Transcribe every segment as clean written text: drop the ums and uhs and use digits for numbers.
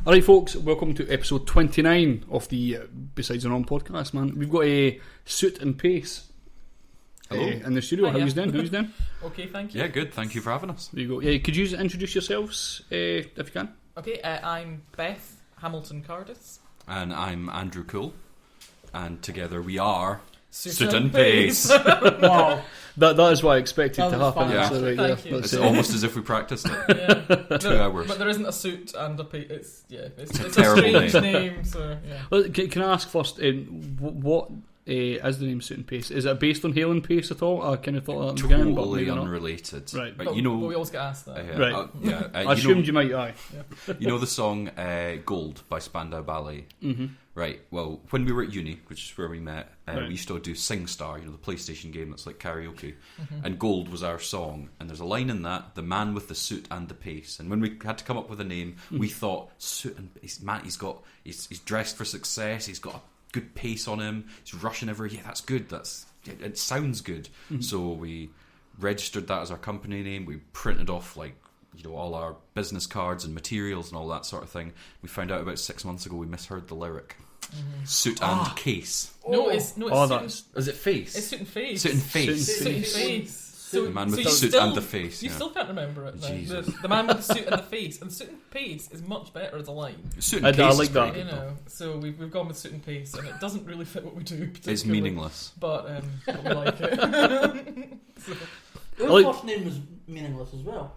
Alright folks, welcome to episode 29 of the Besides the Norm podcast, man. We've got a Suit and Pace in the studio. How are you doing? Okay, thank you. Yeah, good. Thank you for having us. There you go. Yeah, could you introduce yourselves, if you can? Okay, I'm Beth Hamilton-Cardis. And I'm Andrew Cool. And together we are... Suit and Pace. Wow. That is what I expected to happen. Yeah. So, right, Thank you. It's almost as if we practiced it. Yeah. 2 hours. But there isn't a suit and a pace. It's a terrible strange name. So yeah. Well, can I ask first, what is the name Suit and Pace? Is it based on Hale and Pace at all? I kind of thought that at the beginning, but Totally maybe not. unrelated. Right. But you know... we always get asked that. Right. I I assumed you might, aye. Yeah. You know the song Gold by Spandau Ballet? Mm-hmm. Right, well, when we were at uni, which is where we met, Right. we used to do SingStar, the PlayStation game that's like karaoke, Mm-hmm. and Gold was our song, and there's a line in that, the man with the suit and the pace, and when we had to come up with a name, we thought, suit and pace, man, he's dressed for success, he's got a good pace on him, he's rushing everywhere, yeah, that's good, it sounds good, so we registered that as our company name, we printed off all our business cards and materials and all that sort of thing. We found out about 6 months ago we misheard the lyric. Suit and case. No, it's Is it face? It's suit and face. Suit and face. Suit and face. The man with the you suit still- and the face. You yeah. still can't remember it. Then. Jesus. The man with the suit and the face, and suit and pace is much better as a line. Suit I and case like is pretty that. You good, though. know, so we've gone with suit and pace, and it doesn't really fit what we do. It's particularly, meaningless. but we like it. Your first name was meaningless as well.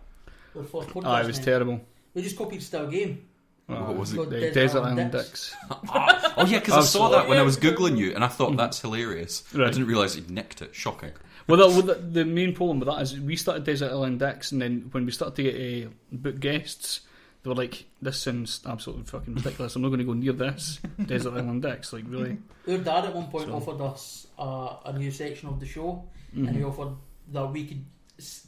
Your first podcast It was name. terrible. We just copied Still Game. What was it? Got The Desert Island Dicks. Oh yeah, because I saw that when I was Absolutely. googling you, and I thought that's hilarious. I Right. didn't realise you'd nicked it. Shocking. Well, the main problem with that is we started Desert Island Dicks, and then when we started to get book guests, they were like, "This sounds absolutely fucking ridiculous. I'm not going to go near this Desert Island Dicks." Like, really? Our dad at one point offered us a new section of the show, and he offered that we could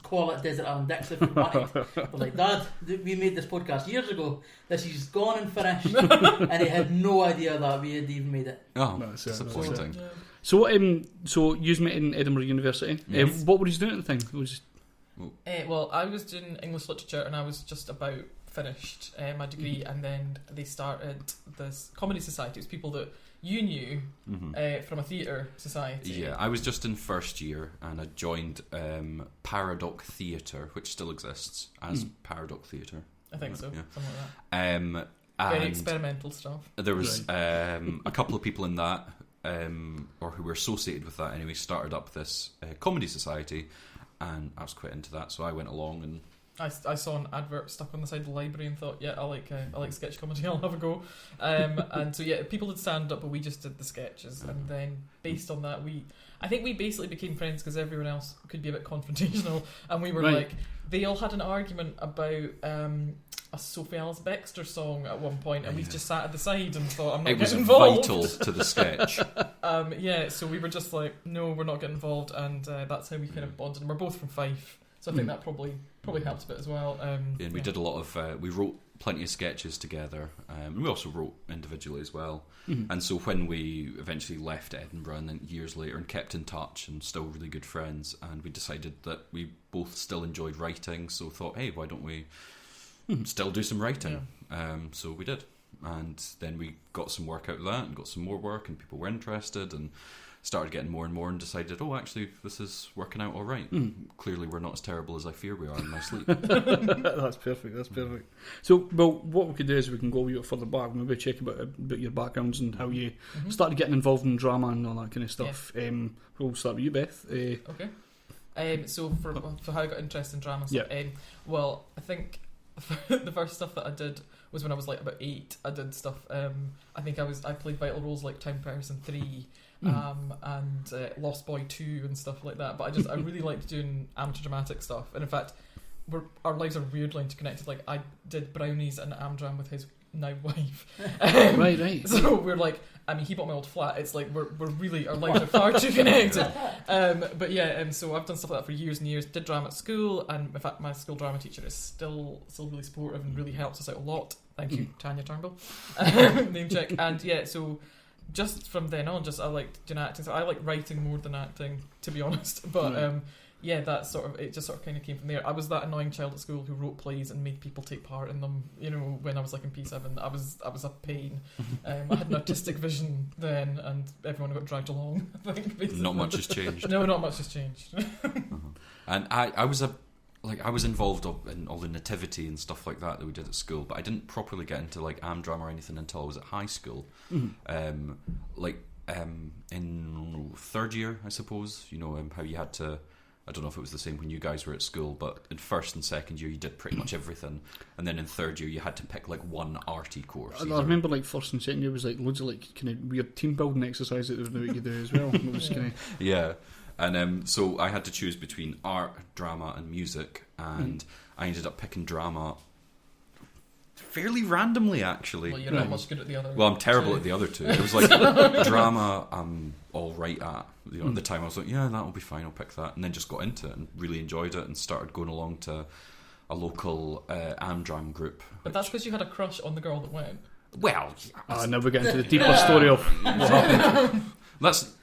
call it Desert Island Dicks if we wanted. We're like, Dad, we made this podcast years ago. This is gone and finished, and he had no idea that we had even made it. Oh, That's it, disappointing. Yeah. So, so you met in Edinburgh University. Yes. What were you doing at the thing? It was Well, I was doing English literature, and I was just about finished my degree, and then they started this comedy society. It was people that you knew from a theatre society. Yeah, I was just in first year, and I joined Paradox Theatre, which still exists as Paradox Theatre. I think so, Yeah. something like that. Very And experimental stuff. there was a couple of people in that, or who were associated with that anyway, started up this comedy society, and I was quite into that, so I went along and I saw an advert stuck on the side of the library and thought, yeah, I like sketch comedy, I'll have a go. And so yeah, people did stand up, but we just did the sketches, and then based on that, I think we basically became friends because everyone else could be a bit confrontational, and we were like, they all had an argument about a Sophie Alice Baxter song at one point, and we just sat at the side and thought, I'm not it was getting involved. vital to the sketch. Yeah, so we were just like, no, we're not getting involved, and that's how we kind of bonded. And we're both from Fife, so I think that probably helped a bit as well. And we did a lot of we wrote plenty of sketches together, and we also wrote individually as well. And so when we eventually left Edinburgh, and then years later, and kept in touch and still really good friends, and we decided that we both still enjoyed writing, so thought, hey, why don't we still do some writing? So we did, and then we got some work out of that, and got some more work, and people were interested, and started getting more and more, and decided, oh, actually, this is working out all right. Clearly, we're not as terrible as I fear we are in my sleep. That's perfect. So, well, what we could do is we can go a bit further back, maybe check about your backgrounds and how you started getting involved in drama and all that kind of stuff. We'll start with you, Beth. Okay. So for how I got interested in drama, so, well, I think the first stuff that I did was when I was like about 8. I did stuff. I think I played vital roles like Town Person 3. And Lost Boy 2 and stuff like that, but I really liked doing amateur dramatic stuff, and in fact our lives are weirdly interconnected. Like, I did Brownies and Amdram with his now wife. Right. So we're like, I mean, he bought my old flat. It's like we're really, our lives are far too connected. But yeah, so I've done stuff like that for years and years. Did drama at school, and in fact my school drama teacher is still really supportive and really helps us out a lot. Thank you, Tanya Turnbull. Name check. And yeah, so just from then on, I liked doing acting. So I like writing more than acting, to be honest. But yeah, it just sort of kind of came from there. I was that annoying child at school who wrote plays and made people take part in them. You know, when I was like in P7, I was a pain. I had an artistic vision then, and everyone got dragged along. I think basically. Not much has changed. No, not much has changed. And I was involved in all the nativity and stuff like that we did at school, but I didn't properly get into like Amdram or anything until I was at high school. In third year, I suppose. You know, how you had to. I don't know if it was the same when you guys were at school, but in first and second year you did pretty much everything, and then in third year you had to pick like one arty course. I remember like first and second year was like loads of like kind of weird team building exercises that they would do as well. It was kind of yeah, and so I had to choose between art, drama, and music, and I ended up picking drama fairly randomly, actually. Well, you're not much good at the other. Well, I'm terrible at the other two. It was like drama. I'm all right at. You know, at the time, I was like, yeah, that'll be fine. I'll pick that, and then just got into it and really enjoyed it, and started going along to a local Amdram group. But that's because you had a crush on the girl that went. Well, I never get into the deeper story of what happened. Let's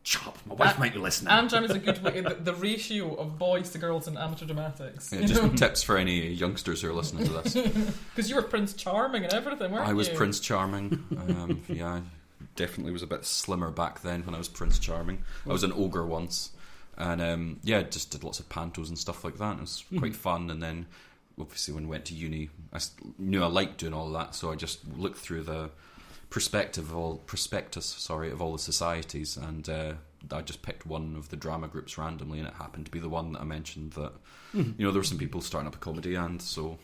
chop. My wife might be listening. Amdram is a good way. The ratio of boys to girls in amateur dramatics. Yeah, just tips for any youngsters who are listening to this. Because you were Prince Charming and everything, weren't you? I was Prince Charming. Yeah, I definitely was a bit slimmer back then when I was Prince Charming. I was an ogre once. And just did lots of pantos and stuff like that. It was quite fun. And then, obviously, when I went to uni, I knew I liked doing all of that. So I just looked through the prospectus of all the societies, and I just picked one of the drama groups randomly, and it happened to be the one that I mentioned that you know, there were some people starting up a comedy, and so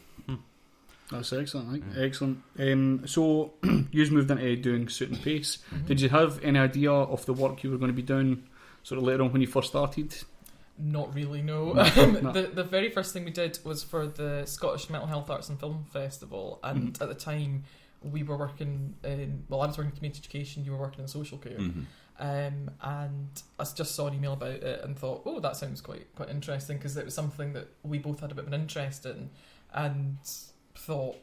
that's excellent. I think. Excellent. So you moved into doing Suit and Pace. Did you have any idea of the work you were going to be doing sort of later on when you first started? Not really, no. No. The very first thing we did was for the Scottish Mental Health Arts and Film Festival, and at the time we were working in, well, I was working in community education, you were working in social care. And I just saw an email about it and thought, oh, that sounds quite interesting, because it was something that we both had a bit of an interest in, and thought,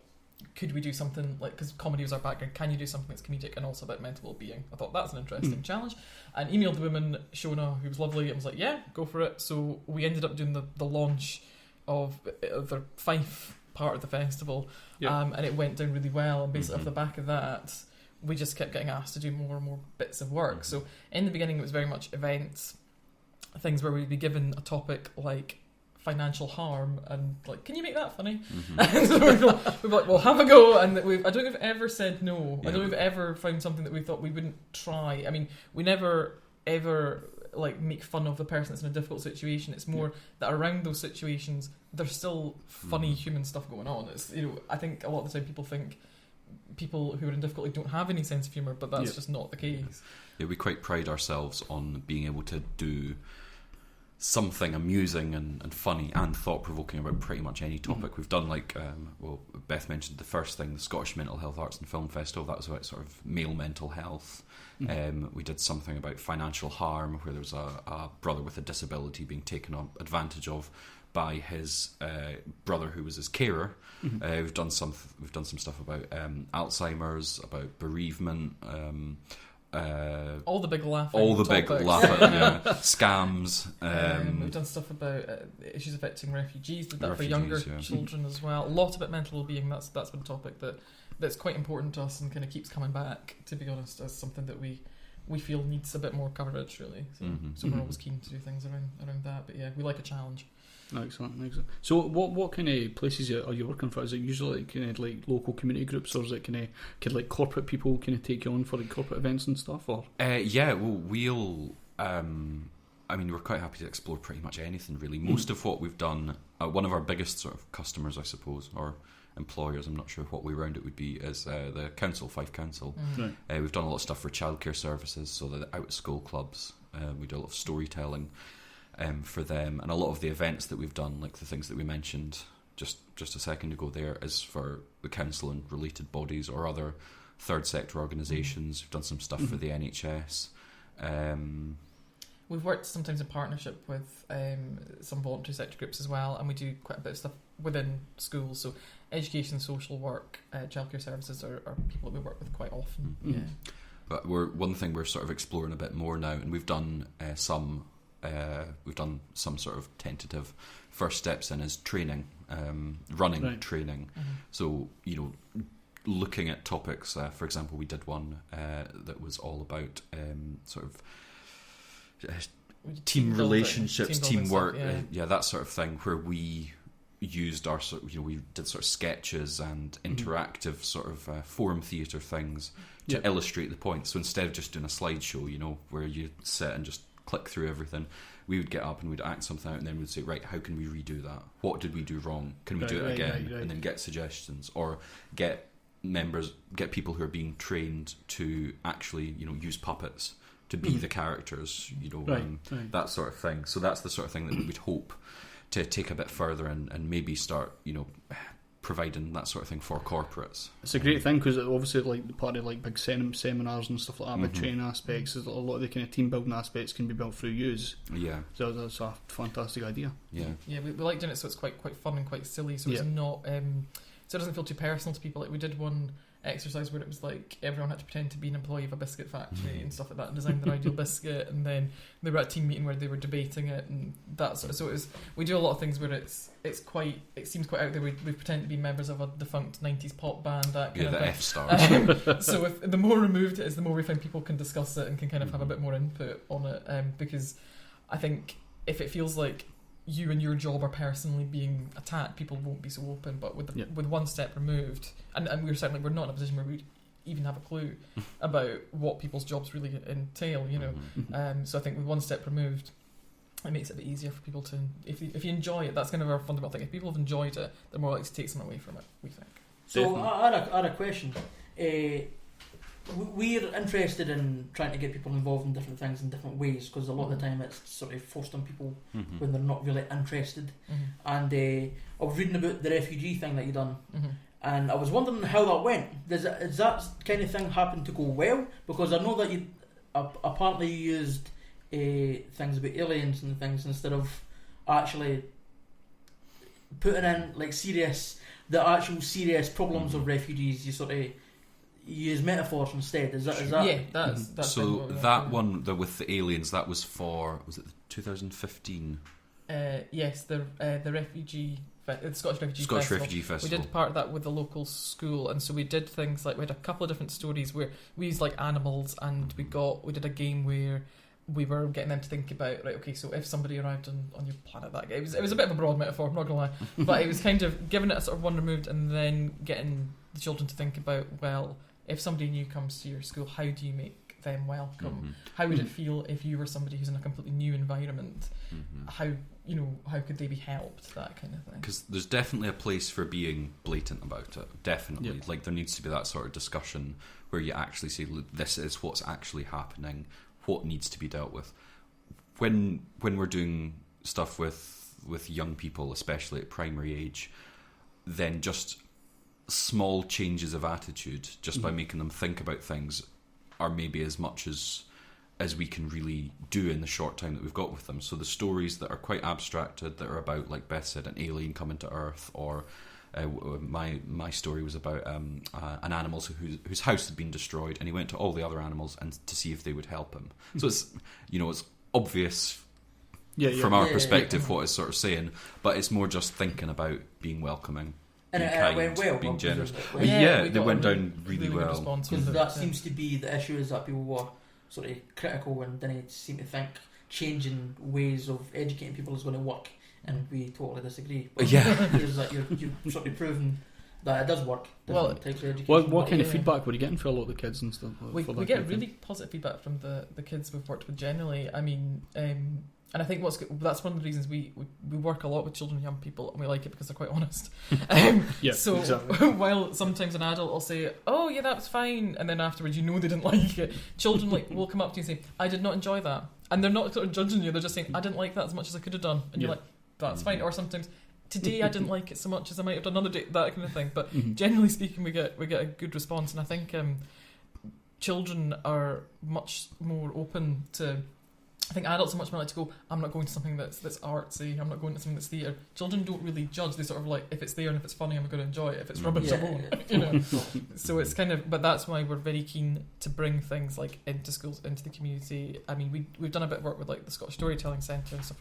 could we do something like, because comedy was our background, can you do something that's comedic and also about mental well-being? I thought that's an interesting challenge, and emailed the woman Shona, who was lovely, and was like, yeah, go for it. So we ended up doing the launch of the Fife part of the festival, and it went down really well, and basically off the back of that we just kept getting asked to do more and more bits of work. So in the beginning it was very much events, things where we'd be given a topic like financial harm, and like, can you make that funny? And so we'd be like, well, have a go. And I don't think we've ever said no. I don't think we've ever found something that we thought we wouldn't try. I mean, we never ever like make fun of the person that's in a difficult situation. It's more that around those situations there's still funny human stuff going on. It's, you know, I think a lot of the time people think people who are in difficulty don't have any sense of humour, but that's just not the case. Yeah, we quite pride ourselves on being able to do something amusing and funny and thought-provoking about pretty much any topic. We've done like, well, Beth mentioned the first thing, the Scottish Mental Health Arts and Film Festival. That was about sort of male mental health. We did something about financial harm, where there was a brother with a disability being taken advantage of by his brother who was his carer. We've done some stuff about Alzheimer's, about bereavement, all the big laugh scams. We've done stuff about issues affecting refugees. Did that for younger children as well. A lot about mental well-being. That's been a topic that's quite important to us and kind of keeps coming back, to be honest, as something that we feel needs a bit more coverage, really. So we're always keen to do things around that. But yeah, we like a challenge. Excellent. So what kind of places are you working for? Is it usually kind of like local community groups, or is it kind of like corporate people kind of take you on for like corporate events and stuff? Or we'll I mean, we're quite happy to explore pretty much anything, really. Most of what we've done, one of our biggest sort of customers, I suppose, or employers, I'm not sure what way round it would be, is the council, Fife Council. We've done a lot of stuff for childcare services, so the out of school clubs. We do a lot of storytelling for them, and a lot of the events that we've done, like the things that we mentioned just a second ago there, is for the council and related bodies or other third sector organisations. We've done some stuff for the NHS. We've worked sometimes in partnership with some voluntary sector groups as well, and we do quite a bit of stuff within schools. So education, social work, childcare services are people that we work with quite often. But one thing we're sort of exploring a bit more now, and we've done some we've done some sort of tentative first steps in is training, running training. So, looking at topics, for example, we did one that was all about sort of team relationships, teamwork, that sort of thing, where we used our we did sort of sketches and interactive sort of forum theatre things to illustrate the point. So instead of just doing a slideshow, where you sit and just click through everything, we would get up and we'd act something out, and then we'd say, right, how can we redo that? What did we do wrong? Can we do it again? And then get suggestions, or get people who are being trained to actually use puppets to be the characters, that sort of thing. So that's the sort of thing that we would hope to take a bit further and maybe start providing that sort of thing for corporates. It's a great thing, because obviously like part of like big seminars and stuff like that, big training aspects, is a lot of the kind of team building aspects can be built through use. So that's a fantastic idea. We like doing it so it's quite fun and quite silly, so it's not so it doesn't feel too personal to people. Like we did one exercise where it was like everyone had to pretend to be an employee of a biscuit factory and stuff like that, and design their ideal biscuit, and then they were at a team meeting where they were debating it, and that sort of, so it was, we do a lot of things where it seems quite out there. We pretend to be members of a defunct 90s pop band, that kind of thing. F-stars. So if the more removed it is, the more we find people can discuss it and can kind of have a bit more input on it, because I think if it feels like you and your job are personally being attacked, people won't be so open. But with one step removed, and we're not in a position where we even have a clue about what people's jobs really entail, so I think with one step removed, it makes it a bit easier for people to, if you enjoy it, that's kind of our fundamental thing. If people have enjoyed it, they're more likely to take something away from it, we think. So I had a question. We're interested in trying to get people involved in different things in different ways, because a lot of the time it's sort of forced on people when they're not really interested. And I was reading about the refugee thing that you done, and I was wondering how that went. Does that kind of thing happen to go well? Because I know that you apparently you used things about aliens and things instead of actually putting in like the actual serious problems of refugees. You sort of use metaphors instead. Is that? Yeah, that's so that one with the aliens, that was it 2015? Yes, the Scottish Refugee Festival. We did part of that with the local school, and so we did things like we had a couple of different stories where we used like animals, and we did a game where we were getting them to think about, right, okay, so if somebody arrived on your planet, that it was a bit of a broad metaphor, I'm not gonna lie, but it was kind of giving it a sort of one removed, and then getting the children to think about, well, if somebody new comes to your school, how do you make them welcome? How would it feel if you were somebody who's in a completely new environment? How could they be helped? That kind of thing. Because there's definitely a place for being blatant about it. Definitely, like there needs to be that sort of discussion where you actually say, look, this is what's actually happening. What needs to be dealt with? When we're doing stuff with young people, especially at primary age, then just small changes of attitude, just by making them think about things, are maybe as much as we can really do in the short time that we've got with them. So the stories that are quite abstracted, that are about, like Beth said, an alien coming to Earth, or my story was about an animal whose house had been destroyed, and he went to all the other animals and to see if they would help him. So it's it's obvious from our perspective what it's sort of saying, but it's more just thinking about being welcoming. And being kind, went well, being generous. They went down really well. Because that seems to be the issue, is that people were sort of critical and didn't seem to think changing ways of educating people is going to work, and we totally disagree. But here's that you've sort of proven that it does work. Types of education. What kind of feedback were you getting for a lot of the kids and stuff? We get really positive feedback from the kids we've worked with generally. I mean, and I think that's one of the reasons we work a lot with children and young people, and we like it because they're quite honest. So exactly. While sometimes an adult will say, "Oh yeah, that was fine," and then afterwards they didn't like it, children will come up to you and say, "I did not enjoy that," and they're not sort of judging you. They're just saying, "I didn't like that as much as I could have done," and you're like, "That's fine." Or sometimes, "Today I didn't like it so much as I might have done another day," that kind of thing. But generally speaking, we get a good response, and I think children are much more open to I think adults are much more like to go, I'm not going to something that's artsy, I'm not going to something that's theatre. Children don't really judge, they sort of like, if it's there and if it's funny, I'm going to enjoy it. If it's rubbish, I won't. You know? So it's kind of, but that's why we're very keen to bring things like into schools, into the community. I mean, we've done a bit of work with like the Scottish Storytelling Centre and stuff,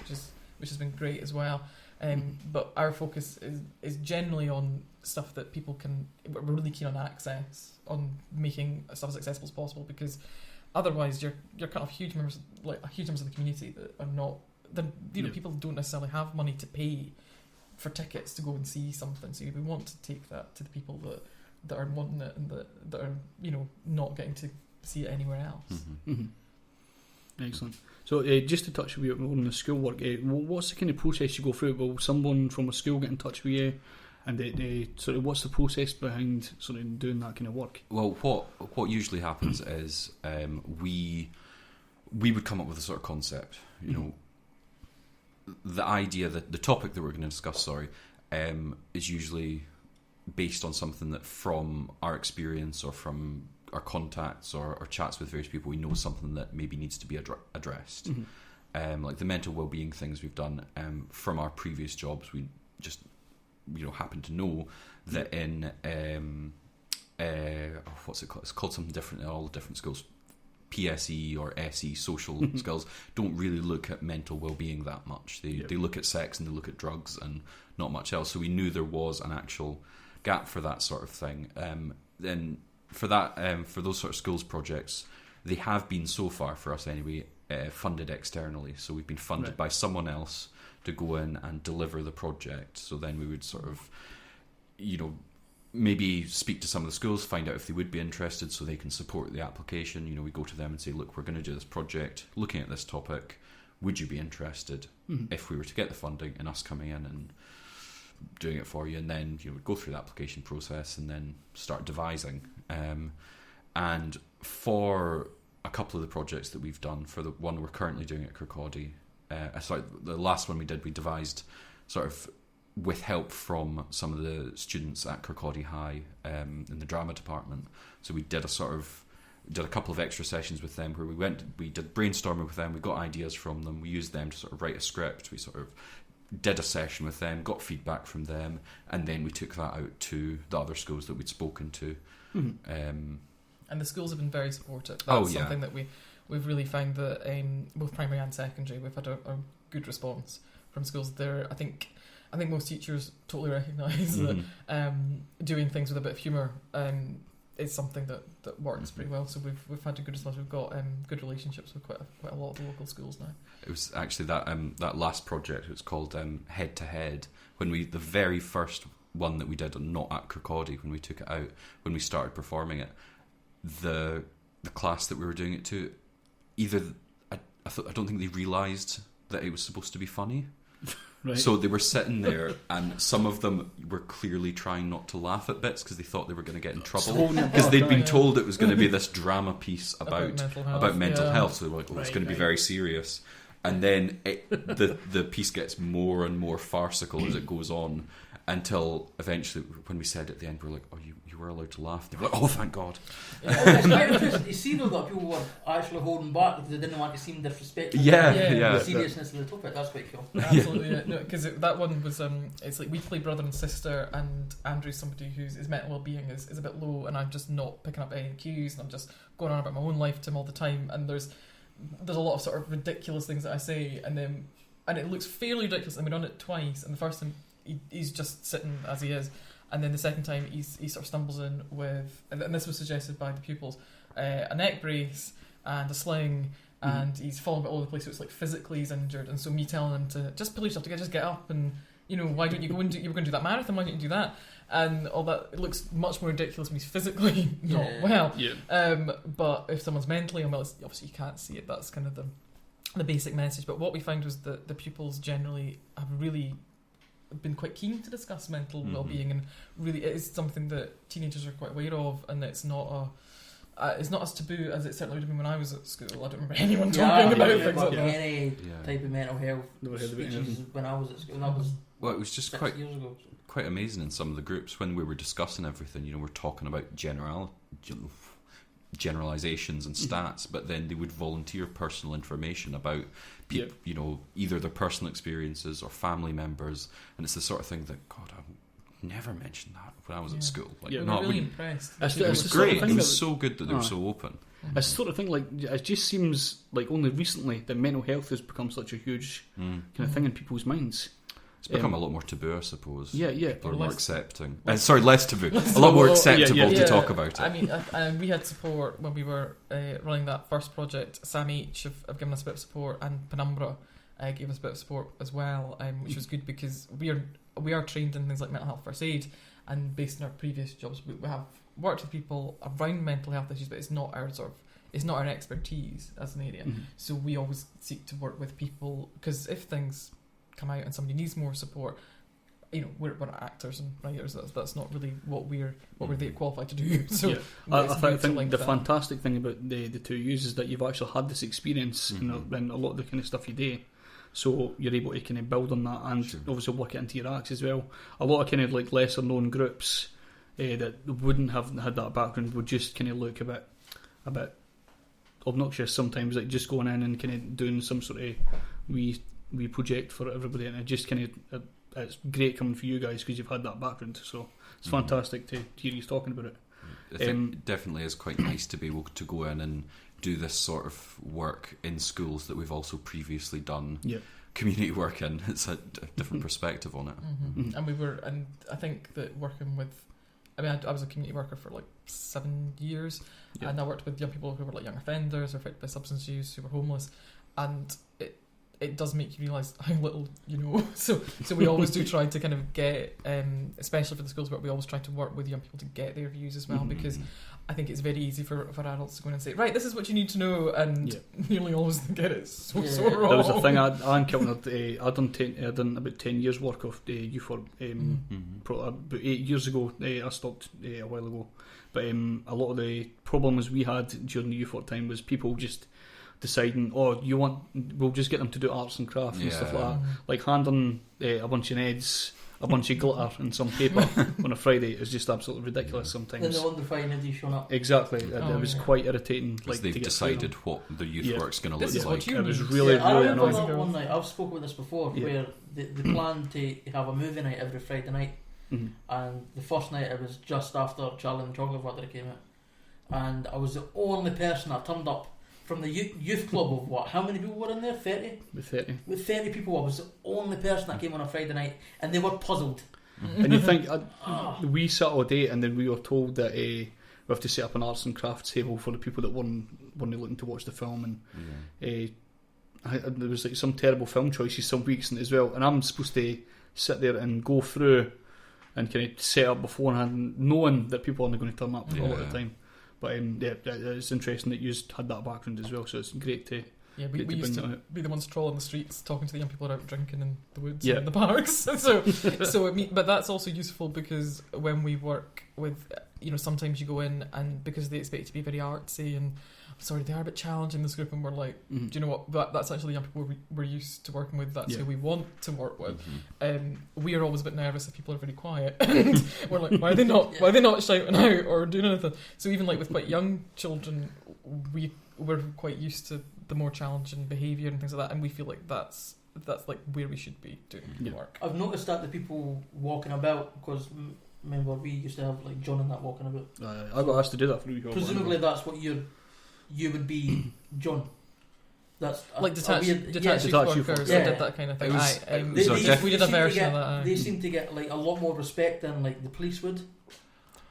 which has been great as well. But our focus is generally on stuff that people can, we're really keen on access, on making stuff as accessible as possible, because otherwise, you're kind of huge members of the community that are not. People don't necessarily have money to pay for tickets to go and see something. So we want to take that to the people that are wanting it and that are not getting to see it anywhere else. Mm-hmm. Mm-hmm. Excellent. So just to touch more on the schoolwork, what's the kind of process you go through? Will someone from a school get in touch with you? And sort of what's the process behind sort of doing that kind of work? Well, what usually happens is we would come up with a sort of concept. You know, the idea that the topic that we're going to discuss, is usually based on something that from our experience or from our contacts or chats with various people, we know something that maybe needs to be addressed. Mm-hmm. Like the mental well-being things we've done from our previous jobs, we just happen to know that in what's it called? It's called something different in all the different schools. PSE or SE, social skills, don't really look at mental well-being that much. They look at sex and they look at drugs and not much else. So we knew there was an actual gap for that sort of thing. Then for that, for those sort of schools projects, they have been so far for us anyway funded externally. So we've been funded by someone else to go in and deliver the project. So then we would sort of, maybe speak to some of the schools, find out if they would be interested so they can support the application. We go to them and say, look, we're going to do this project looking at this topic. Would you be interested if we were to get the funding and us coming in and doing it for you? And then, go through the application process and then start devising. And for a couple of the projects that we've done, for the one we're currently doing at Kirkcaldy, the last one we did, we devised sort of with help from some of the students at Kirkcaldy High in the drama department. So we did a couple of extra sessions with them where we did brainstorming with them, we got ideas from them, we used them to sort of write a script, we sort of did a session with them, got feedback from them, and then we took that out to the other schools that we'd spoken to. And the schools have been very supportive. That's something that we've really found that both primary and secondary, we've had a good response from schools there. I think most teachers totally recognise that doing things with a bit of humour is something that works pretty well. So we've had a good response. We've got good relationships with quite a lot of the local schools now. It was actually that last project. It was called Head to Head. When the very first one that we did, not at Kirkcaldy, when we took it out, when we started performing it, the class that we were doing it to, either I don't think they realised that it was supposed to be funny. Right. So they were sitting there, and some of them were clearly trying not to laugh at bits because they thought they were going to get in trouble because they'd been told it was going to be this drama piece about mental health. So they were like, it's going to be very serious. And then the piece gets more and more farcical as it goes on, until eventually, when we said at the end, we were like, you were allowed to laugh. They were like, oh, thank God. It's quite interesting to see, though, that people were actually holding back because they didn't want to seem disrespectful. The seriousness of the topic. That's quite cool. Absolutely, yeah. No, because that one was, it's like we play brother and sister, and Andrew's somebody his mental well-being is a bit low, and I'm just not picking up any cues, and I'm just going on about my own life to him all the time, and there's a lot of sort of ridiculous things that I say, and it looks fairly ridiculous, and we've done it twice, and the first time he's just sitting as he is, and then the second time he sort of stumbles in with, and this was suggested by the pupils, a neck brace and a sling, and he's falling all over the place, so it's like physically he's injured, and so me telling him to just pull yourself together, just get up, and why don't you go and you were going to do that marathon, why don't you do that, and all that. It looks much more ridiculous when he's physically not well. But if someone's mentally unwell, obviously you can't see it. That's kind of the basic message. But what we found was that the pupils generally have really been quite keen to discuss mental well-being, and really it is something that teenagers are quite aware of, and it's not as taboo as it certainly would have been when I was at school. I don't remember anyone talking about things like that. Any type of mental health speeches when I was at school. That was it was just quite amazing in some of the groups when we were discussing everything. We're talking about generalizations and stats, but then they would volunteer personal information about people, you know, either their personal experiences or family members, and it's the sort of thing that, God, I never mentioned that when I was at school. Like, we were really impressed. It was great. It was so good that they were so open. It's the sort of thing, like, it just seems like only recently that mental health has become such a huge kind of thing in people's minds. It's become a lot more taboo, I suppose. Yeah. People are more accepting. Less taboo. A lot more acceptable to talk about it. I mean, we had support when we were running that first project. Sam H have given us a bit of support, and Penumbra gave us a bit of support as well, which was good because we are trained in things like mental health first aid, and based on our previous jobs, we have worked with people around mental health issues, but it's not our expertise as an area. So we always seek to work with people, because if things come out and somebody needs more support, you know, we're actors and writers. That's not really what we're qualified to do. So I think the fantastic thing about the two of you is that you've actually had this experience in a lot of the kind of stuff you do. So you're able to kind of build on that and obviously work it into your acts as well. A lot of kind of like lesser known groups that wouldn't have had that background would just kind of look a bit obnoxious sometimes, like just going in and kind of doing some sort of we project for everybody, and it just kind of it's great coming for you guys because you've had that background. So it's fantastic to hear you talking about it. I think it definitely is quite nice to be able to go in and do this sort of work in schools that we've also previously done community work in. It's a different perspective on it. And I think that working with, I mean, I was a community worker for like 7 years, and I worked with young people who were like young offenders or affected by substance use, who were homeless, and it does make you realise how little you know. So we always do try to kind of get, especially for the schools work, we always try to work with young people to get their views as well, because I think it's very easy for adults to go in and say, right, this is what you need to know, and nearly always get it so wrong. There was a thing I encountered. I'd done about 10 years work of the youth work. About 8 years ago. I stopped a while ago, but a lot of the problems we had during the youth work time was people just deciding, we'll just get them to do arts and crafts and stuff like that. Like handing a bunch of Neds, a bunch of glitter and some paper on a Friday is just absolutely ridiculous sometimes. Then they wonder why nobody's shown up. Exactly. It was quite irritating. Like they've decided what the youth work's going to look like. It was really I remember annoying. that one night, I've spoken about this before, where they planned to have a movie night every Friday night, and the first night it was just after Charlie and the Chocolate Factory came out, and I was the only person that turned up from the youth club of what? How many people were in there? 30? With 30 people, I was the only person that came on a Friday night, and they were puzzled. And you think, we sat all day, and then we were told that we have to set up an arts and crafts table for the people that weren't looking to watch the film, and there was like some terrible film choices some weeks as well, and I'm supposed to sit there and go through and kind of set up beforehand, knowing that people aren't going to turn up all the time. But it's interesting that you had that background as well, so it's great to. Yeah, we used to be the ones trolling the streets, talking to the young people out drinking in the woods and in the parks. But that's also useful because when we work with, you know, sometimes you go in and because they expect you to be very artsy and they are a bit challenging this group, and we're like, do you know what? That's actually young people we're used to working with. That's who we want to work with. We are always a bit nervous if people are very quiet, and we're like, why are they not shouting out or doing anything? So even like with quite young children, we're quite used to the more challenging behaviour and things like that, and we feel like that's like where we should be doing work. I've noticed that the people walking about, because remember we used to have like John and that walking about. I got asked to do that for a week. Presumably that's what you would be, John. That's like detached youth workers. Did that kind of thing. We did a version of that. They seem to get like a lot more respect than like the police would,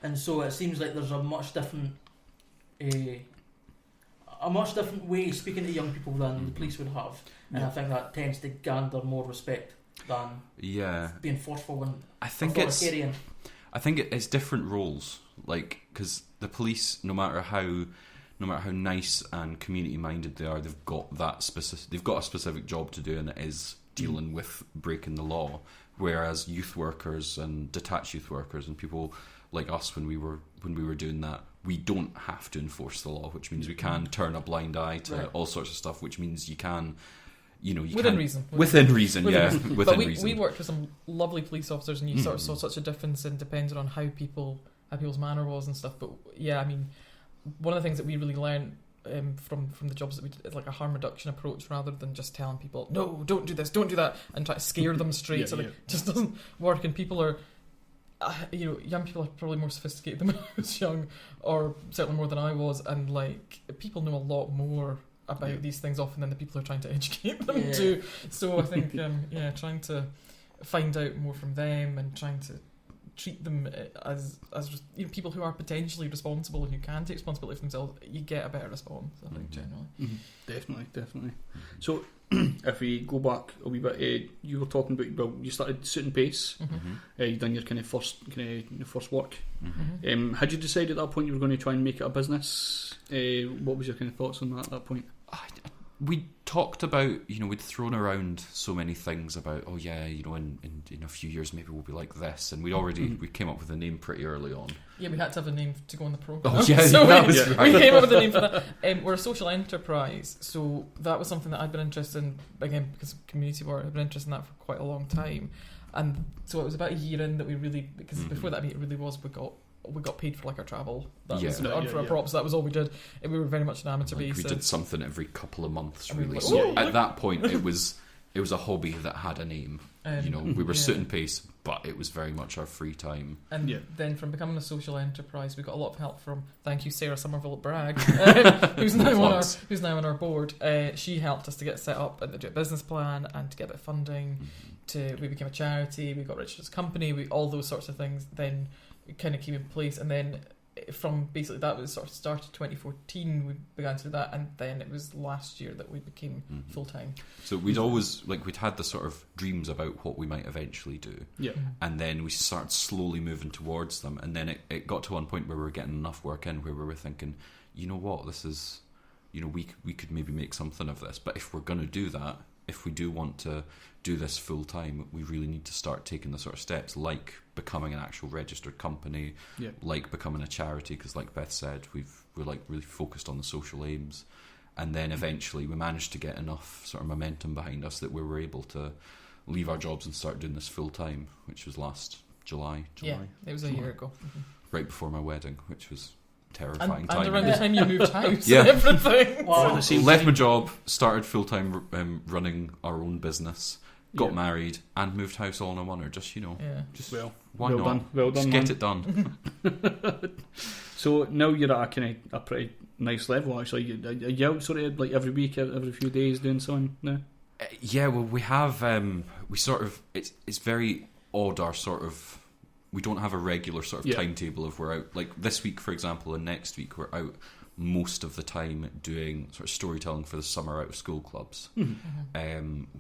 and so it seems like there's a much different way of speaking to young people than the police would have, and I think that tends to garner more respect than being forceful and authoritarian. I think it's different roles, like because the police, no matter how nice and community minded they are, they've got a specific job to do, and it is dealing with breaking the law. Whereas youth workers and detached youth workers and people like us, when we were doing that, we don't have to enforce the law, which means we can turn a blind eye to all sorts of stuff, which means you can, within reason. Within reason. But we worked with some lovely police officers, and you sort of saw such a difference in depending on how people's manner was and stuff. But yeah, I mean, one of the things that we really learned from the jobs that we did is like a harm reduction approach rather than just telling people, no, don't do this, don't do that, and try to scare them straight. It just doesn't work. And people are, young people are probably more sophisticated than when I was young, or certainly more than I was, and like people know a lot more about these things often than the people who are trying to educate them do. So I think trying to find out more from them and trying to treat them as people who are potentially responsible and who can take responsibility for themselves, you get a better response, I think, generally. Definitely. So if we go back a wee bit, you were talking about, well, you started Suit and Pace. You done your kind of first work. Had you decided at that point you were going to try and make it a business? What was your kind of thoughts on that at that point? We talked about, we'd thrown around so many things about, in a few years maybe we'll be like this, and we came up with a name pretty early on. Yeah, we had to have a name to go on the programme. Oh yeah, so that was right. We came up with a name for that. We're a social enterprise, so that was something that I'd been interested in, again, because of community work, I've been interested in that for quite a long time. And so it was about a year in that we really, because before that, it really was, we got paid for like our travel. That was for our props. That was all we did. And we were very much an amateur basis. We did something every couple of months, and really. Like, so at that point, it was a hobby that had a name. We were Suit and Pace, but it was very much our free time. And then from becoming a social enterprise, we got a lot of help from, thank you, Sarah Somerville at Bragg, who's now on our board. She helped us to get set up and to do a business plan and to get a bit of funding. We became a charity. We got registered as a company. All those sorts of things. Then kind of came in place, and then from basically that was sort of started 2014 we began to do that, and then it was last year that we became full-time. So we'd always we'd had the sort of dreams about what we might eventually do, and then we started slowly moving towards them, and then it got to one point where we were getting enough work in where we were thinking, this is, we could maybe make something of this, but if we're going to do that, if we do want to do this full time, we really need to start taking the sort of steps like becoming an actual registered company, like becoming a charity, because like Beth said, we're like really focused on the social aims, and then eventually we managed to get enough sort of momentum behind us that we were able to leave our jobs and start doing this full time, which was last July. Yeah, it was a year ago. Right before my wedding, which was terrifying time. And around the time you moved house and everything. Wow. Left my job, started full time running our own business, got married, and moved house all in a wonner. Just why not? Well done, just get it done. So now you're at a pretty nice level. Actually, are you out sort of like every week, every few days doing something now? Well, we have. We sort of. It's very odd. Our sort of. We don't have a regular sort of timetable of we're out. Like this week, for example, and next week, we're out most of the time doing sort of storytelling for the summer out of school clubs,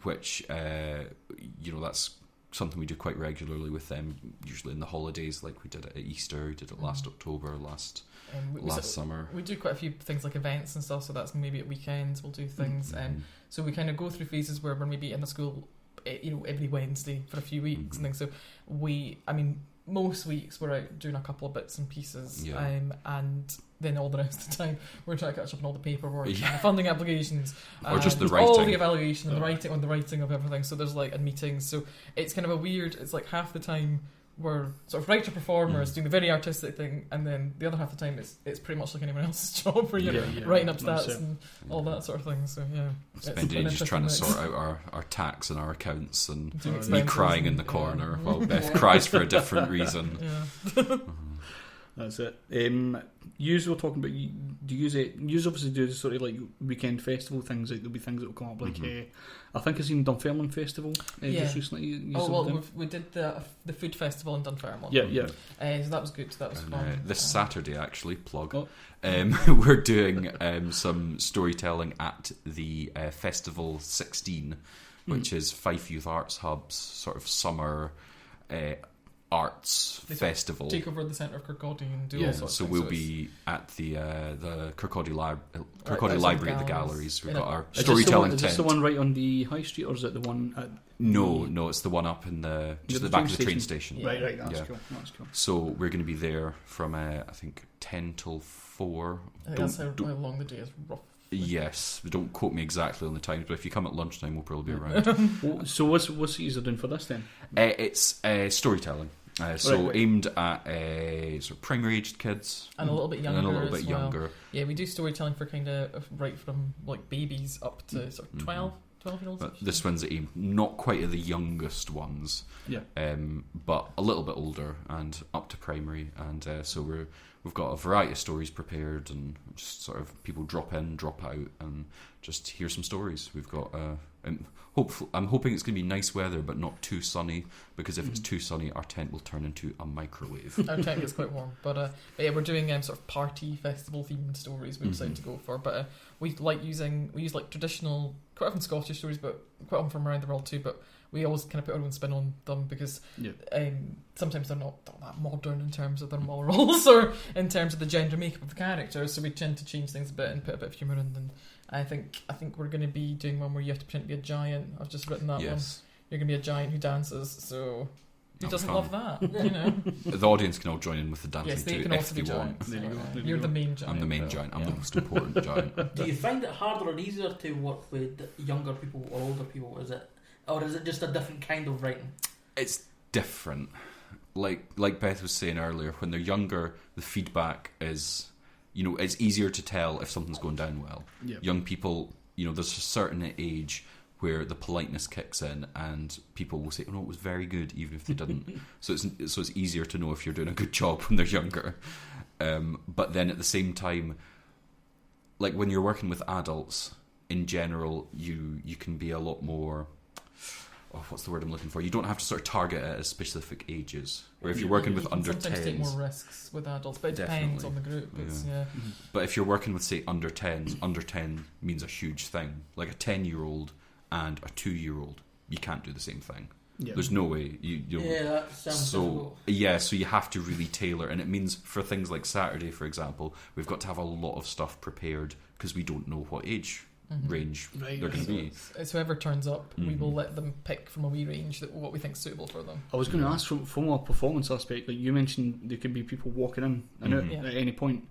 which that's something we do quite regularly with them. Usually in the holidays, like we did it at Easter, we did it last October, last summer. We do quite a few things like events and stuff. So that's maybe at weekends we'll do things, and so we kind of go through phases where we're maybe in the school, every Wednesday for a few weeks and things. So most weeks we're out doing a couple of bits and pieces, and then all the rest of the time we're trying to catch up on all the paperwork, and the funding applications, or just the writing, all the evaluation and the writing of everything. So there's and meetings. So it's kind of a weird. It's like half the time we're sort of writer performers doing the very artistic thing, and then the other half of the time it's pretty much like anyone else's job where you're writing up stats and all that sort of thing. So spending just trying to sort out our tax and our accounts, and me crying in the corner while Beth cries for a different reason. That's it. You were talking about, do you obviously do sort of like weekend festival things, like there'll be things that will come up, like I think I've seen Dunfermline Festival just recently. We did the food festival in Dunfermline. So that was good. So that was fun. This Saturday, actually, we're doing some storytelling at the Festival 16, which is Fife Youth Arts Hub's sort of summer arts festival. Take over the centre of Kirkcaldy and do all sorts of things. So we'll be at the Kirkcaldy Library at the Galleries. We've got our storytelling tent. Is this the one right on the High Street, or is it the one at... No, it's the one up in the back of the train station. Right, that's cool. So we're going to be there from I think 10 till 4. I think that's how long the day is, rough. Yes, don't quote me exactly on the times, but if you come at lunchtime, we'll probably be around. So what's the user doing for this then? It's storytelling. Aimed at sort of primary-aged kids. And a little bit younger. And a little bit younger. Yeah, we do storytelling for kind of right from like babies up to sort of 12-year-olds. But this one's aimed not quite at the youngest ones, but a little bit older and up to primary. And so we've got a variety of stories prepared, and just sort of people drop in, drop out, and just hear some stories. We've got. I'm hoping it's going to be nice weather, but not too sunny, because if it's too sunny, our tent will turn into a microwave. Our tent gets quite warm, but yeah, we're doing sort of party festival themed stories. We decided to go for, but we use like traditional, quite often Scottish stories, but quite often from around the world too. But we always kind of put our own spin on them, because sometimes they're not that modern in terms of their morals or in terms of the gender makeup of the characters. So we tend to change things a bit and put a bit of humour in them. I think we're going to be doing one where you have to pretend to be a giant. I've just written that one. You're going to be a giant who dances, so who doesn't love that? You know, the audience can all join in with the dancing they too can if also they be want. giants. You're the main giant. I'm the main giant. I'm the most important giant. Do you find it harder or easier to work with younger people or older people? Is it just a different kind of writing? It's different. Like Beth was saying earlier, when they're younger, the feedback is, it's easier to tell if something's going down well. Yep. Young people, there's a certain age where the politeness kicks in, and people will say, "Oh no, it was very good," even if they didn't. so it's easier to know if you're doing a good job when they're younger. But then at the same time, like when you're working with adults, in general, you can be a lot more. What's the word I'm looking for? You don't have to sort of target it at specific ages. Or if you're working with under 10s, sometimes take more risks with adults, but it depends on the group. But if you're working with, say, under 10s, under 10 means a huge thing. Like a 10-year-old and a 2-year-old, you can't do the same thing. Yeah. There's no way. That sounds difficult. So you have to really tailor, and it means for things like Saturday, for example, we've got to have a lot of stuff prepared because we don't know what age range they're going to be. It's whoever turns up, we will let them pick from a wee range what we think is suitable for them. I was going to ask from a performance aspect, like you mentioned, there could be people walking in and out at any point.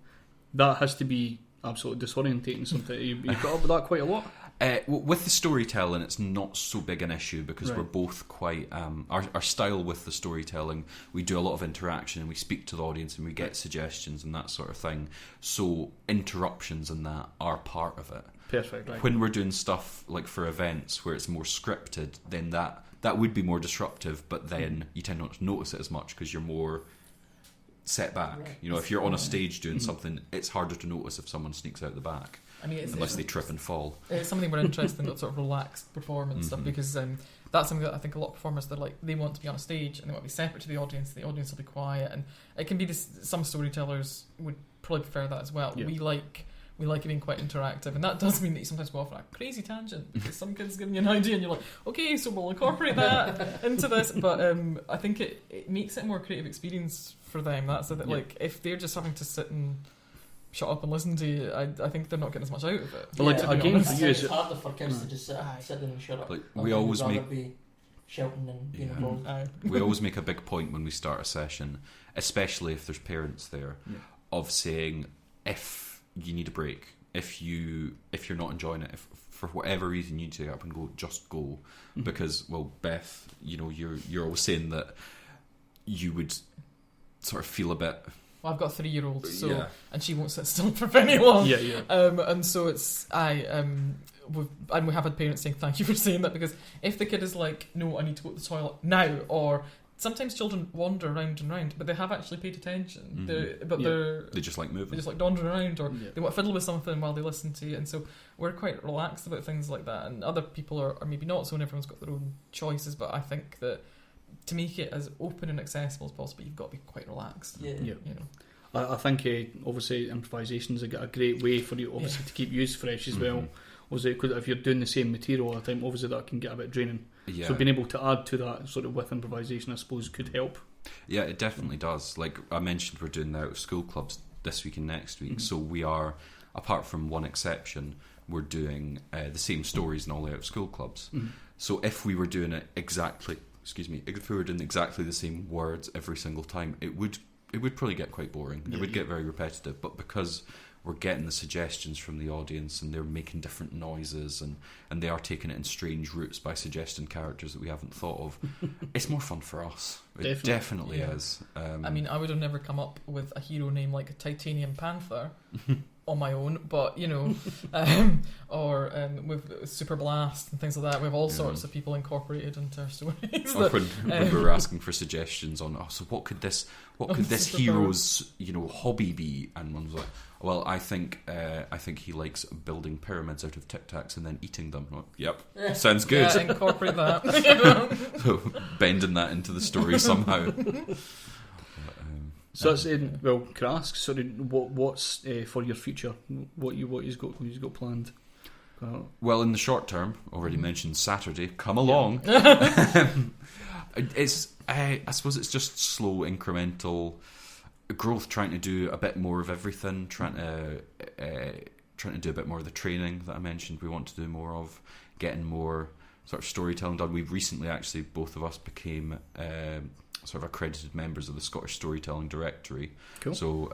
That has to be absolutely disorientating. Something you've got up with that quite a lot. With the storytelling, it's not so big an issue because we're both quite our style with the storytelling. We do a lot of interaction and we speak to the audience and we get suggestions and that sort of thing. So interruptions and that are part of it. Perfect. Right. When we're doing stuff like for events where it's more scripted, then that would be more disruptive. But then you tend not to notice it as much because you're more set back. Right. If you're on a stage doing something, it's harder to notice if someone sneaks out the back. Unless they trip and fall. It's something we're interested in, that sort of relaxed performance stuff, because that's something that I think a lot of performers, they want to be on a stage and they want to be separate to the audience will be quiet, and it can be some storytellers would probably prefer that as well. We like it being quite interactive, and that does mean that you sometimes go off on a crazy tangent because some kid's giving you an idea and you're like, okay, so we'll incorporate that into this. But I think it makes it a more creative experience for them. That's like if they're just having to sit and shut up and listen to you, I think they're not getting as much out of it. But again, for you, it's harder for kids to just sit there and shut up. We always be shouting and being involved. We always make a big point when we start a session, especially if there's parents there, of saying if you need a break, if you're not enjoying it, if for whatever reason you need to get up and go, just go, because Beth, you're always saying that you would sort of feel a bit. Well, I've got a 3-year-old, and she won't sit still for very long. And so it's we have had parents saying thank you for saying that, because if the kid is like, no, I need to go to the toilet now, or sometimes children wander around and round, but they have actually paid attention. They just like moving. They just like wandering around, or they want to fiddle with something while they listen to you. And so we're quite relaxed about things like that. And other people are maybe not so, and everyone's got their own choices. But I think that to make it as open and accessible as possible, you've got to be quite relaxed. I think obviously improvisation is a great way for you obviously to keep you fresh as well. Obviously, because if you're doing the same material all the time, obviously that can get a bit draining. So being able to add to that sort of with improvisation, I suppose, could help. Yeah, it definitely does. Like I mentioned, we're doing the out of school clubs this week and next week. So we are, apart from one exception, we're doing the same stories in all the out of school clubs. So if we were doing it exactly, if we were doing exactly the same words every single time, it would would probably get quite boring. It would get very repetitive. But because we're getting the suggestions from the audience and they're making different noises and they are taking it in strange routes by suggesting characters that we haven't thought of, it's more fun for us. It definitely is. I mean, I would have never come up with a hero name like a Titanium Panther on my own, but or with Super Blast and things like that. We have all sorts of people incorporated into our stories. Or when we were asking for suggestions on, so what could this hero's hobby be? And one was like, well, I think he likes building pyramids out of Tic Tacs and then eating them. Like, yep, sounds good. Yeah, incorporate that. So bending that into the story somehow. So that's well. Can I ask? Sorry, what's for your future? What you've got planned? Well, in the short term, already mentioned Saturday. Come along. It's I suppose it's just slow, incremental growth. Trying to do a bit more of everything. Trying to do a bit more of the training that I mentioned. We want to do more of, getting more sort of storytelling done. We've recently actually both of us became sort of accredited members of the Scottish Storytelling Directory. Cool. So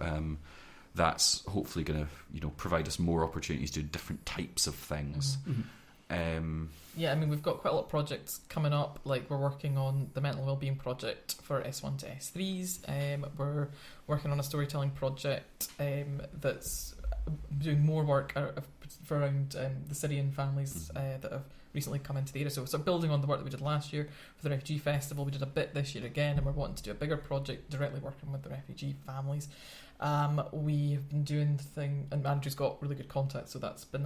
that's hopefully going to provide us more opportunities to do different types of things. Yeah, I mean, we've got quite a lot of projects coming up. Like, we're working on the mental wellbeing project for S1 to S3s. We're working on a storytelling project that's doing more work around the Syrian families that have recently come into the area. So building on the work that we did last year for the Refugee Festival, we did a bit this year again, and we're wanting to do a bigger project directly working with the refugee families. We've been doing the thing, and Andrew's got really good contacts, so that's been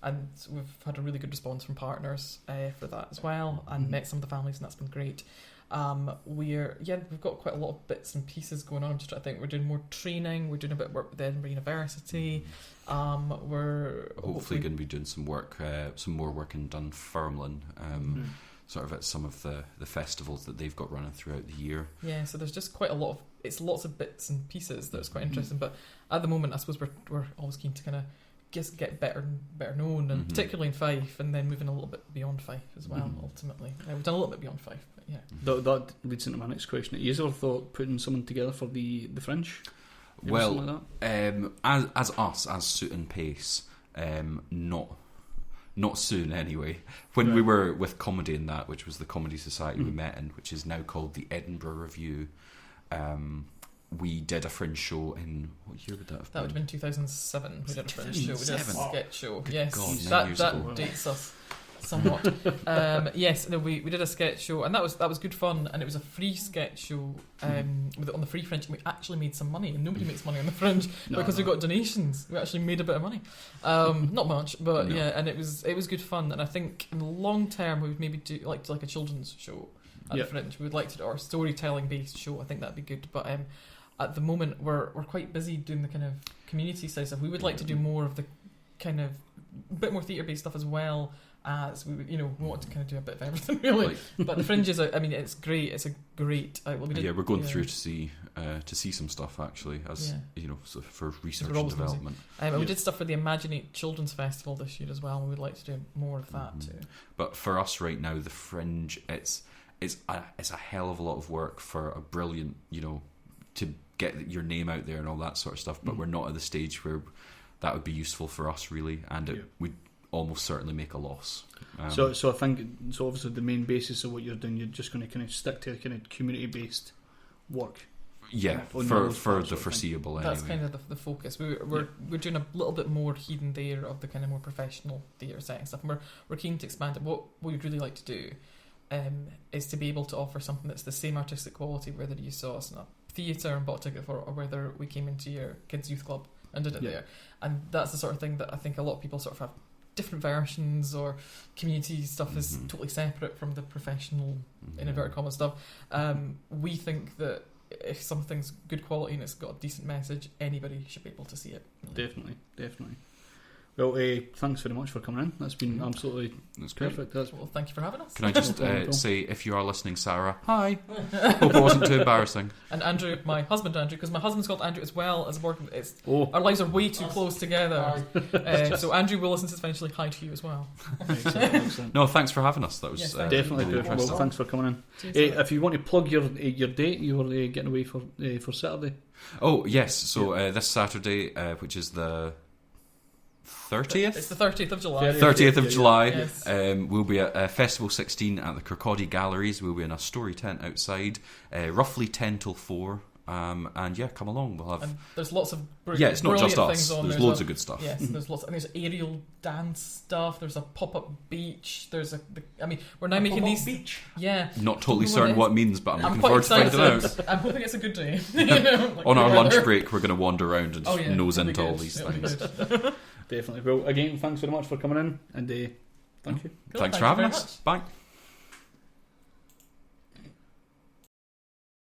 and we've had a really good response from partners for that as well, and met some of the families, and that's been great. We've got quite a lot of bits and pieces going on. I'm just trying to think. We're doing more training. We're doing a bit of work with Edinburgh University. We're hopefully going to be doing some more work in Dunfermline, sort of at some of the festivals that they've got running throughout the year. Yeah, so there's just quite a lot of lots of bits and pieces that's quite interesting. But at the moment, I suppose we're always keen to kind of just get better known, and particularly in Fife, and then moving a little bit beyond Fife as well. Ultimately, we've done a little bit beyond Fife, but yeah. That leads into my next question. Have you ever thought putting someone together for the Fringe? Well, like that? as Suit and Pace, not soon anyway. When we were with Comedy in that, which was the comedy society we met in, which is now called the Edinburgh Review, we did a Fringe show in, what year would that have been? That would have been 2007. We did a Fringe show. We did a sketch show. Yes, God, that dates us somewhat. We did a sketch show, and that was good fun, and it was a free sketch show on the Free Fringe, and we actually made some money, and nobody makes money on the Fringe because we got donations. We actually made a bit of money, not much, but and it was good fun. And I think in the long term we would maybe do like a children's show at the Fringe. We would like to do our storytelling based show. I think that'd be good, but at the moment we're quite busy doing the kind of community side stuff. We would like to do more of the kind of bit more theatre based stuff as well, as we want to kind of do a bit of everything really. But the Fringe is it's great. It's a great we're going through to see some stuff actually, as so for research and development. We did stuff for the Imaginate Children's Festival this year as well, and we'd like to do more of that too. But for us right now, the Fringe, it's a hell of a lot of work for a brilliant to get your name out there and all that sort of stuff, but we're not at the stage where that would be useful for us really, and it would almost certainly make a loss. So I think obviously the main basis of what you're doing, you're just going to kind of stick to kind of community based work. Yeah, for the foreseeable anyway. That's kind of the focus. We're doing a little bit more here and there of the kind of more professional theatre setting stuff, and we're keen to expand it. What we'd really like to do is to be able to offer something that's the same artistic quality, whether you saw us in a theatre and bought a ticket for, or whether we came into your kids' youth club and did it there. And that's the sort of thing that I think a lot of people sort of have different versions, or community stuff is totally separate from the professional in inverted commas stuff. We think that if something's good quality and it's got a decent message, anybody should be able to see it. Definitely. Well, thanks very much for coming in. That's been absolutely perfect. Well, thank you for having us. Can I just say, if you are listening, Sarah, hi. Hope it wasn't too embarrassing. And Andrew, my husband Andrew, because my husband's called Andrew as well as a board. Our lives are way too close together. So Andrew will listen to this eventually. Hi to you as well. Excellent. No, thanks for having us. That was definitely really perfect. Well, thanks for coming in. If you want to plug your date, you were getting away for Saturday. Oh yes, so this Saturday, which is the 30th? It's the 30th of July. 30th of July. Yes. We'll be at Festival 16 at the Kirkcaldy Galleries. We'll be in a story tent outside, roughly 10 till 4. And yeah, come along. We'll have. And there's lots of it's not just us. There's loads of good stuff. Yes, there's lots. And there's aerial dance stuff. There's a pop-up beach. We're now making these. Beach. Yeah. Not totally certain what it means, but I'm looking quite forward to finding excited. out. I'm hoping it's a good day. On our lunch break, we're going to wander around and just nose into all these things. Definitely. Well, again, thanks very much for coming in, and thank you. Cool, thanks for having us. Bye.